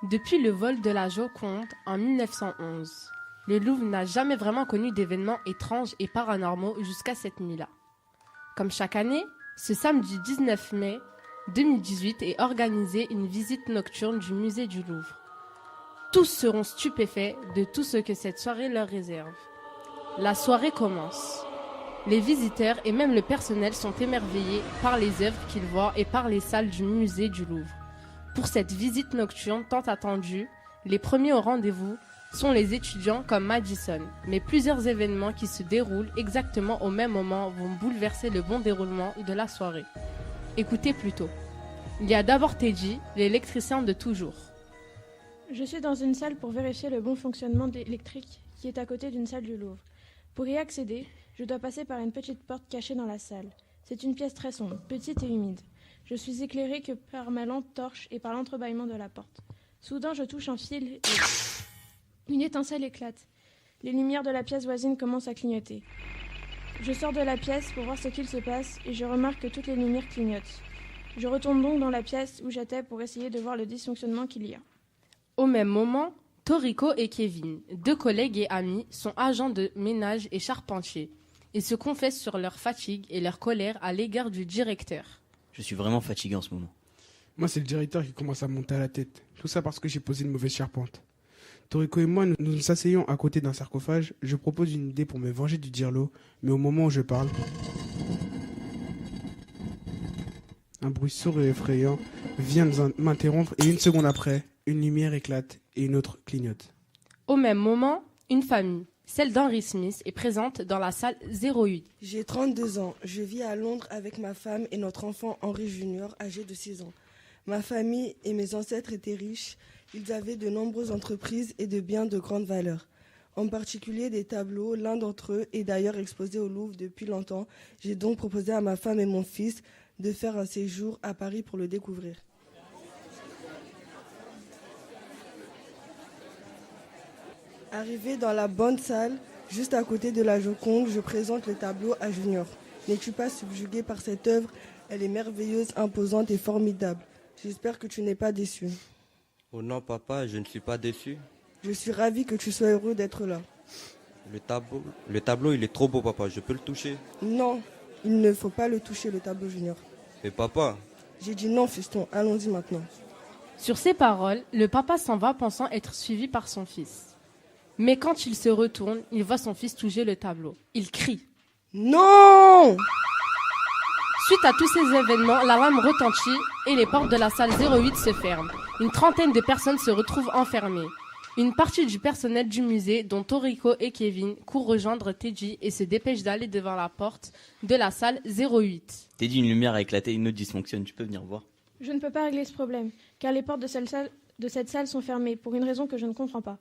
Depuis le vol de la Joconde en 1911, le Louvre n'a jamais vraiment connu d'événements étranges et paranormaux jusqu'à cette nuit-là. Comme chaque année, ce samedi 19 mai 2018 est organisée une visite nocturne du musée du Louvre. Tous seront stupéfaits de tout ce que cette soirée leur réserve. La soirée commence. Les visiteurs et même le personnel sont émerveillés par les œuvres qu'ils voient et par les salles du musée du Louvre. Pour cette visite nocturne tant attendue, les premiers au rendez-vous sont les étudiants comme Madison. Mais plusieurs événements qui se déroulent exactement au même moment vont bouleverser le bon déroulement de la soirée. Écoutez plutôt. Il y a d'abord Teddy, l'électricien de toujours. Je suis dans une salle pour vérifier le bon fonctionnement électrique qui est à côté d'une salle du Louvre. Pour y accéder, je dois passer par une petite porte cachée dans la salle. C'est une pièce très sombre, petite et humide. Je suis éclairée que par ma lampe torche et par l'entrebâillement de la porte. Soudain, je touche un fil et une étincelle éclate. Les lumières de la pièce voisine commencent à clignoter. Je sors de la pièce pour voir ce qu'il se passe et je remarque que toutes les lumières clignotent. Je retourne donc dans la pièce où j'étais pour essayer de voir le dysfonctionnement qu'il y a. Au même moment, Toriko et Kevin, deux collègues et amis, sont agents de ménage et charpentiers. Ils se confessent sur leur fatigue et leur colère à l'égard du directeur. Je suis vraiment fatigué en ce moment. Moi, c'est le directeur qui commence à me monter à la tête. Tout ça parce que j'ai posé une mauvaise charpente. Toriko et moi, nous nous asseyons à côté d'un sarcophage. Je propose une idée pour me venger du dirlo, mais au moment où je parle, un bruit sourd et effrayant vient m'interrompre et une seconde après, une lumière éclate et une autre clignote. Au même moment, une famille, celle d'Henry Smith, est présente dans la salle 08. J'ai 32 ans. Je vis à Londres avec ma femme et notre enfant Henry Junior, âgé de 6 ans. Ma famille et mes ancêtres étaient riches. Ils avaient de nombreuses entreprises et de biens de grande valeur. En particulier des tableaux, l'un d'entre eux est d'ailleurs exposé au Louvre depuis longtemps. J'ai donc proposé à ma femme et mon fils de faire un séjour à Paris pour le découvrir. Arrivé dans la bonne salle, juste à côté de la Joconde, je présente le tableau à Junior. N'es-tu pas subjugué par cette œuvre? Elle est merveilleuse, imposante et formidable. J'espère que tu n'es pas déçu. Oh non, papa, je ne suis pas déçu. Je suis ravi que tu sois heureux d'être là. Le tableau, il est trop beau, papa. Je peux le toucher? Non, il ne faut pas le toucher, le tableau, Junior. Mais papa... J'ai dit non, fiston. Allons-y maintenant. Sur ces paroles, le papa s'en va pensant être suivi par son fils. Mais quand il se retourne, il voit son fils toucher le tableau. Il crie. Non! Suite à tous ces événements, l'alarme retentit et les portes de la salle 08 se ferment. Une trentaine de personnes se retrouvent enfermées. Une partie du personnel du musée, dont Toriko et Kevin, court rejoindre Teddy et se dépêche d'aller devant la porte de la salle 08. Teddy, une lumière a éclaté, une autre dysfonctionne. Tu peux venir voir? Je ne peux pas régler ce problème, car les portes de cette salle sont fermées, pour une raison que je ne comprends pas.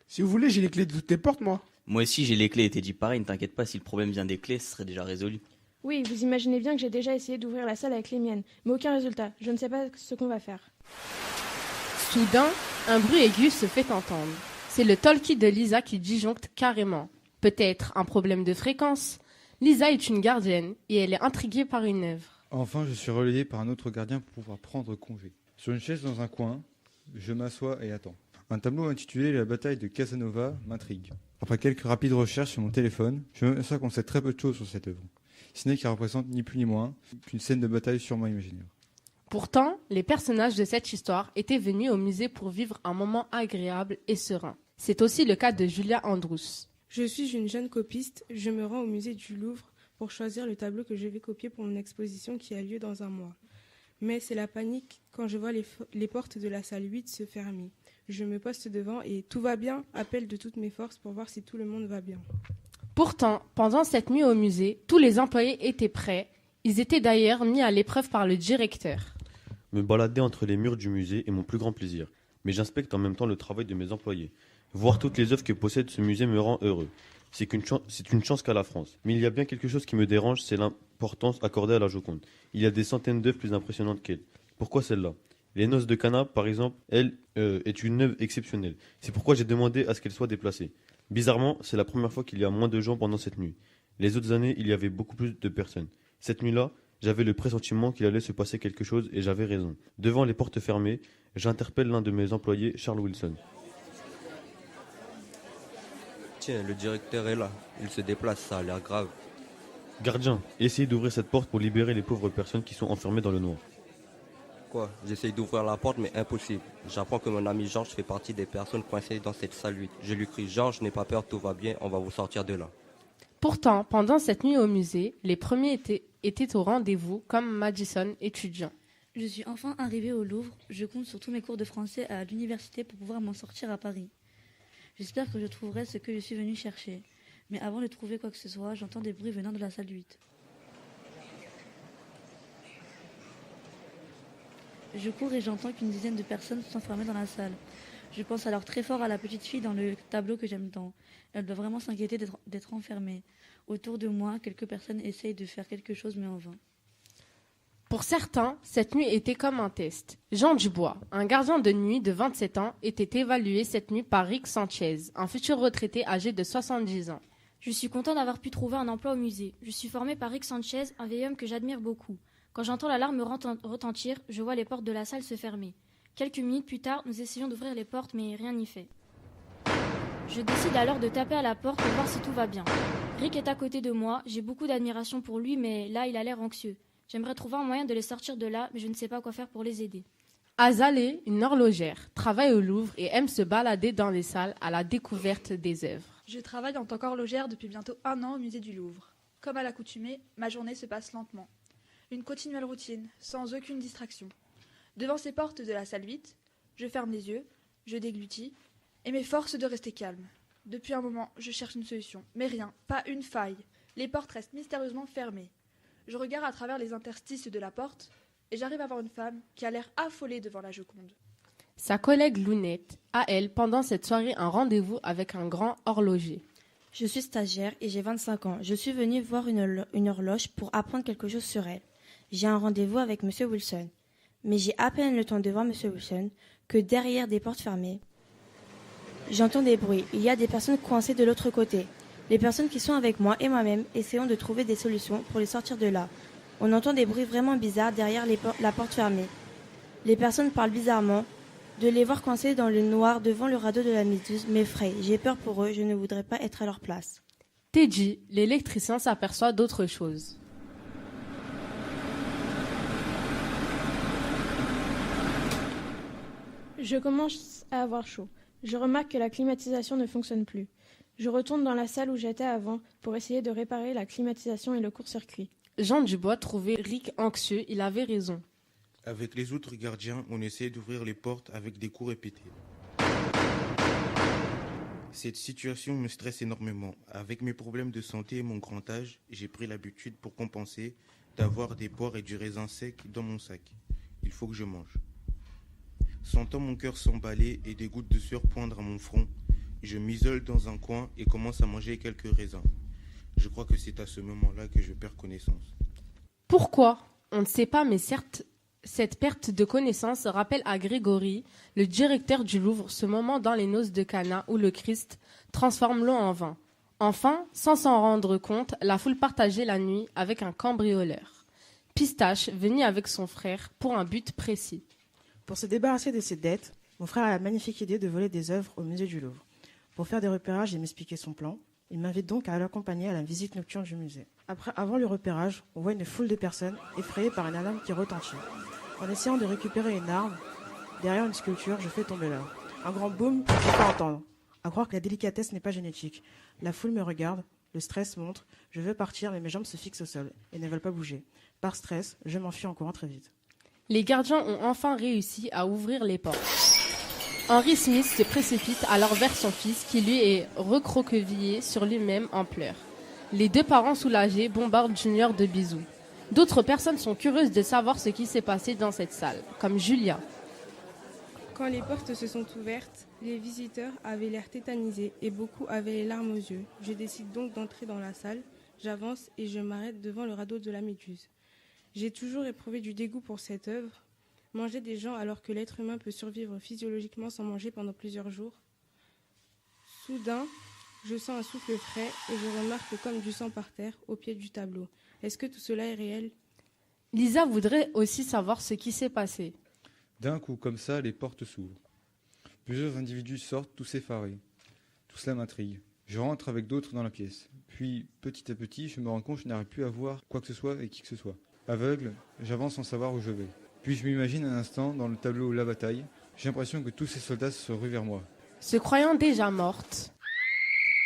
Si vous voulez, j'ai les clés de toutes les portes, moi. Moi aussi, j'ai les clés et Teddy pareil. Ne t'inquiète pas, si le problème vient des clés, ce serait déjà résolu. Oui, vous imaginez bien que j'ai déjà essayé d'ouvrir la salle avec les miennes, mais aucun résultat. Je ne sais pas ce qu'on va faire. Soudain, un bruit aigu se fait entendre. C'est le talkie de Lisa qui disjoncte carrément. Peut-être un problème de fréquence. Lisa est une gardienne et elle est intriguée par une œuvre. Enfin, je suis relayé par un autre gardien pour pouvoir prendre congé. Sur une chaise dans un coin, je m'assois et attends. Un tableau intitulé La bataille de Casanova m'intrigue. Après quelques rapides recherches sur mon téléphone, je m'aperçois qu'on sait très peu de choses sur cette œuvre. Ce n'est qu'elle représente ni plus ni moins qu'une scène de bataille sûrement imaginaire. Pourtant, les personnages de cette histoire étaient venus au musée pour vivre un moment agréable et serein. C'est aussi le cas de Julia Andrus. Je suis une jeune copiste, je me rends au musée du Louvre pour choisir le tableau que je vais copier pour mon exposition qui a lieu dans un mois. Mais c'est la panique quand je vois les portes de la salle 8 se fermer. Je me poste devant et tout va bien, appelle de toutes mes forces pour voir si tout le monde va bien. Pourtant, pendant cette nuit au musée, tous les employés étaient prêts. Ils étaient d'ailleurs mis à l'épreuve par le directeur. Me balader entre les murs du musée est mon plus grand plaisir, mais j'inspecte en même temps le travail de mes employés. Voir toutes les œuvres que possède ce musée me rend heureux. C'est une chance qu'a la France. Mais il y a bien quelque chose qui me dérange, c'est l'importance accordée à la Joconde. Il y a des centaines d'œuvres plus impressionnantes qu'elle. Pourquoi celle-là? Les Noces de Cana, par exemple, elle est une œuvre exceptionnelle. C'est pourquoi j'ai demandé à ce qu'elle soit déplacée. Bizarrement, c'est la première fois qu'il y a moins de gens pendant cette nuit. Les autres années, il y avait beaucoup plus de personnes. Cette nuit-là, J'avais le pressentiment qu'il allait se passer quelque chose et j'avais raison. Devant les portes fermées, j'interpelle l'un de mes employés, Charles Wilson. Tiens, le directeur est là. Il se déplace, ça a l'air grave. Gardien, essayez d'ouvrir cette porte pour libérer les pauvres personnes qui sont enfermées dans le noir. Quoi? J'essaye d'ouvrir la porte, mais impossible. J'apprends que mon ami Georges fait partie des personnes coincées dans cette salle 8. Je lui crie: Georges, n'aie pas peur, tout va bien, on va vous sortir de là. Pourtant, pendant cette nuit au musée, les premiers étaient au rendez-vous, comme Madison, étudiant. Je suis enfin arrivée au Louvre. Je compte sur tous mes cours de français à l'université pour pouvoir m'en sortir à Paris. J'espère que je trouverai ce que je suis venue chercher. Mais avant de trouver quoi que ce soit, j'entends des bruits venant de la salle 8. Je cours et j'entends qu'une dizaine de personnes sont enfermées dans la salle. Je pense alors très fort à la petite fille dans le tableau que j'aime tant. Elle doit vraiment s'inquiéter d'être enfermée. Autour de moi, quelques personnes essayent de faire quelque chose, mais en vain. Pour certains, cette nuit était comme un test. Jean Dubois, un gardien de nuit de 27 ans, était évalué cette nuit par Rick Sanchez, un futur retraité âgé de 70 ans. Je suis content d'avoir pu trouver un emploi au musée. Je suis formé par Rick Sanchez, un vieil homme que j'admire beaucoup. Quand j'entends l'alarme retentir, je vois les portes de la salle se fermer. Quelques minutes plus tard, nous essayons d'ouvrir les portes, mais rien n'y fait. Je décide alors de taper à la porte pour voir si tout va bien. Rick est à côté de moi, j'ai beaucoup d'admiration pour lui, mais là, il a l'air anxieux. J'aimerais trouver un moyen de les sortir de là, mais je ne sais pas quoi faire pour les aider. Azalée, une horlogère, travaille au Louvre et aime se balader dans les salles à la découverte des œuvres. Je travaille en tant qu'horlogère depuis bientôt 1 an au musée du Louvre. Comme à l'accoutumée, ma journée se passe lentement. Une continuelle routine, sans aucune distraction. Devant ces portes de la salle 8, je ferme les yeux, je déglutis, et m'efforce de rester calme. Depuis un moment, je cherche une solution, mais rien, pas une faille. Les portes restent mystérieusement fermées. Je regarde à travers les interstices de la porte, et j'arrive à voir une femme qui a l'air affolée devant la Joconde. Sa collègue Lounette a, elle, pendant cette soirée, un rendez-vous avec un grand horloger. Je suis stagiaire et j'ai 25 ans. Je suis venue voir une horloge pour apprendre quelque chose sur elle. J'ai un rendez-vous avec M. Wilson. Mais j'ai à peine le temps de voir M. Wilson que derrière des portes fermées, j'entends des bruits. Il y a des personnes coincées de l'autre côté. Les personnes qui sont avec moi et moi-même essayons de trouver des solutions pour les sortir de là. On entend des bruits vraiment bizarres derrière la porte fermée. Les personnes parlent bizarrement. De les voir coincés dans le noir devant le radeau de la Méduse m'effraie. J'ai peur pour eux, je ne voudrais pas être à leur place. Teddy, l'électricien, s'aperçoit d'autre chose. Je commence à avoir chaud. Je remarque que la climatisation ne fonctionne plus. Je retourne dans la salle où j'étais avant pour essayer de réparer la climatisation et le court-circuit. Jean Dubois trouvait Rick anxieux, il avait raison. Avec les autres gardiens, on essaie d'ouvrir les portes avec des coups répétés. Cette situation me stresse énormément. Avec mes problèmes de santé et mon grand âge, j'ai pris l'habitude pour compenser d'avoir des poires et du raisin sec dans mon sac. Il faut que je mange. Sentant mon cœur s'emballer et des gouttes de sueur poindre à mon front, je m'isole dans un coin et commence à manger quelques raisins. Je crois que c'est à ce moment-là que je perds connaissance. Pourquoi? On ne sait pas, mais certes, cette perte de connaissance rappelle à Grégory, le directeur du Louvre, ce moment dans les noces de Cana où le Christ transforme l'eau en vin. Enfin, sans s'en rendre compte, la foule partageait la nuit avec un cambrioleur. Pistache venait avec son frère pour un but précis. Pour se débarrasser de ses dettes, mon frère a la magnifique idée de voler des œuvres au musée du Louvre. Pour faire des repérages et m'expliquer son plan, il m'invite donc à l'accompagner à la visite nocturne du musée. Avant le repérage, on voit une foule de personnes effrayées par une alarme qui retentit. En essayant de récupérer une arme, derrière une sculpture, je fais tomber l'œuvre. Un grand boom, je peux entendre. À croire que la délicatesse n'est pas génétique. La foule me regarde, le stress monte, je veux partir mais mes jambes se fixent au sol et ne veulent pas bouger. Par stress, je m'enfuis en courant très vite. Les gardiens ont enfin réussi à ouvrir les portes. Henry Smith se précipite alors vers son fils qui lui est recroquevillé sur lui-même en pleurs. Les deux parents soulagés bombardent Junior de bisous. D'autres personnes sont curieuses de savoir ce qui s'est passé dans cette salle, comme Julia. Quand les portes se sont ouvertes, les visiteurs avaient l'air tétanisés et beaucoup avaient les larmes aux yeux. Je décide donc d'entrer dans la salle, j'avance et je m'arrête devant le radeau de la Méduse. J'ai toujours éprouvé du dégoût pour cette œuvre. Manger des gens alors que l'être humain peut survivre physiologiquement sans manger pendant plusieurs jours. Soudain, je sens un souffle frais et je remarque comme du sang par terre au pied du tableau. Est-ce que tout cela est réel ? Lisa voudrait aussi savoir ce qui s'est passé. D'un coup, comme ça, les portes s'ouvrent. Plusieurs individus sortent, tous effarés. Tout cela m'intrigue. Je rentre avec d'autres dans la pièce. Puis, petit à petit, je me rends compte que je n'arrive plus à voir quoi que ce soit et qui que ce soit. Aveugle, j'avance sans savoir où je vais. Puis je m'imagine un instant dans le tableau La Bataille. J'ai l'impression que tous ces soldats se ruent vers moi. Se croyant déjà morte,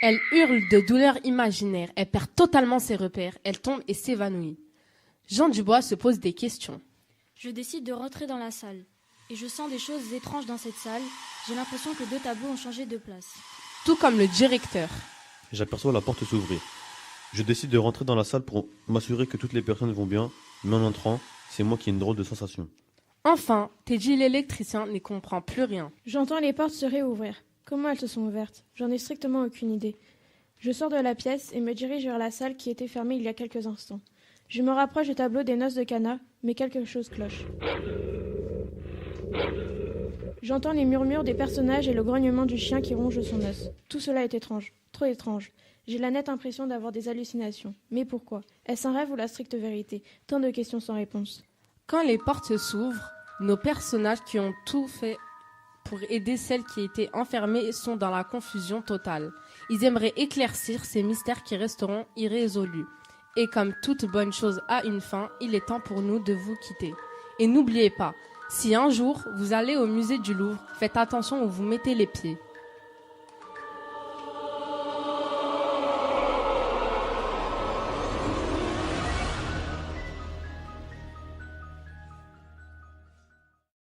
elle hurle de douleur imaginaire. Elle perd totalement ses repères. Elle tombe et s'évanouit. Jean Dubois se pose des questions. Je décide de rentrer dans la salle. Et je sens des choses étranges dans cette salle. J'ai l'impression que 2 tableaux ont changé de place. Tout comme le directeur. J'aperçois la porte s'ouvrir. Je décide de rentrer dans la salle pour m'assurer que toutes les personnes vont bien, mais en entrant, c'est moi qui ai une drôle de sensation. Enfin, Teddy l'électricien n'y comprend plus rien. J'entends les portes se réouvrir. Comment elles se sont ouvertes? J'en ai strictement aucune idée. Je sors de la pièce et me dirige vers la salle qui était fermée il y a quelques instants. Je me rapproche du tableau des noces de Cana, mais quelque chose cloche. J'entends les murmures des personnages et le grognement du chien qui ronge son os. Tout cela est étrange, trop étrange. J'ai la nette impression d'avoir des hallucinations. Mais pourquoi? Est-ce un rêve ou la stricte vérité? Tant de questions sans réponse. Quand les portes s'ouvrent, nos personnages qui ont tout fait pour aider celles qui étaient enfermées sont dans la confusion totale. Ils aimeraient éclaircir ces mystères qui resteront irrésolus. Et comme toute bonne chose a une fin, il est temps pour nous de vous quitter. Et n'oubliez pas, si un jour vous allez au musée du Louvre, faites attention où vous mettez les pieds.